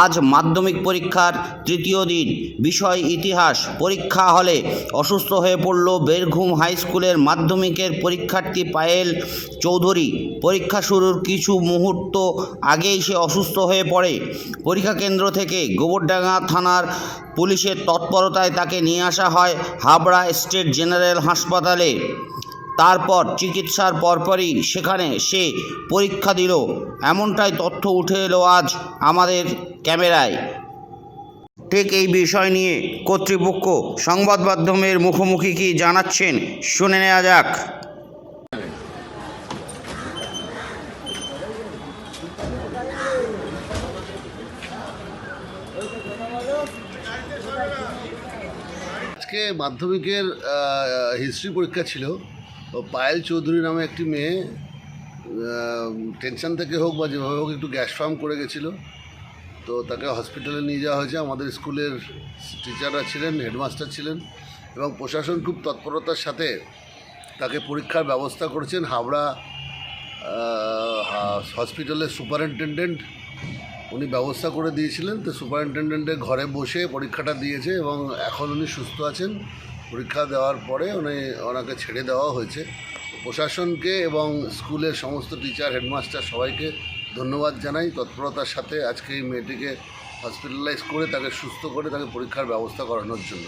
আজ মাধ্যমিক পরীক্ষার তৃতীয় দিন, বিষয় ইতিহাস। পরীক্ষা হলে অসুস্থ হয়ে পড়ল বীরভূম হাই স্কুলের মাধ্যমিকের পরীক্ষার্থী পায়েল চৌধুরী। পরীক্ষা শুরুর কিছু মুহূর্ত আগেই সে অসুস্থ হয়ে পড়ে। পরীক্ষা কেন্দ্র থেকে গোবরডাঙ্গা থানার পুলিশের তৎপরতায় তাকে নিয়ে আসা হয় হাবড়া স্টেট জেনারেল হাসপাতালে। তারপর চিকিৎসার পরপরই সেখানে সে পরীক্ষা দিল, এমনটাই তথ্য উঠে এলো আজ আমাদের ক্যামেরায়। ঠিক এই বিষয় নিয়ে কর্তৃপক্ষ সংবাদ মাধ্যমের মুখোমুখি কি জানাচ্ছেন শুনে নেওয়া যাক। আজকে মাধ্যমিকের হিস্ট্রি পরীক্ষা ছিল। তো পায়েল চৌধুরী নামে একটি মেয়ে টেনশন থেকে হোক বা যেভাবে হোক একটু গ্যাস ফার্ম করে গেছিলো। তো তাকে হসপিটালে নিয়ে যাওয়া হয়েছে। আমাদের স্কুলের টিচাররা ছিলেন, হেডমাস্টার ছিলেন এবং প্রশাসন খুব তৎপরতার সাথে তাকে পরীক্ষার ব্যবস্থা করেছেন। হাবড়া হসপিটালের সুপারিনটেনডেন্ট উনি ব্যবস্থা করে দিয়েছিলেন। তো সুপারিনটেনডেন্টের ঘরে বসে পরীক্ষাটা দিয়েছে এবং এখন উনি সুস্থ আছেন। পরীক্ষা দেওয়ার পরে ওনাকে ছেড়ে দেওয়া হয়েছে। প্রশাসনকে এবং স্কুলের সমস্ত টিচার, হেডমাস্টার সবাইকে ধন্যবাদ জানাই তৎপরতার সাথে আজকে এই মেয়েটিকে হসপিটালাইজ করে তাকে সুস্থ করে তাকে পরীক্ষার ব্যবস্থা করানোর জন্য।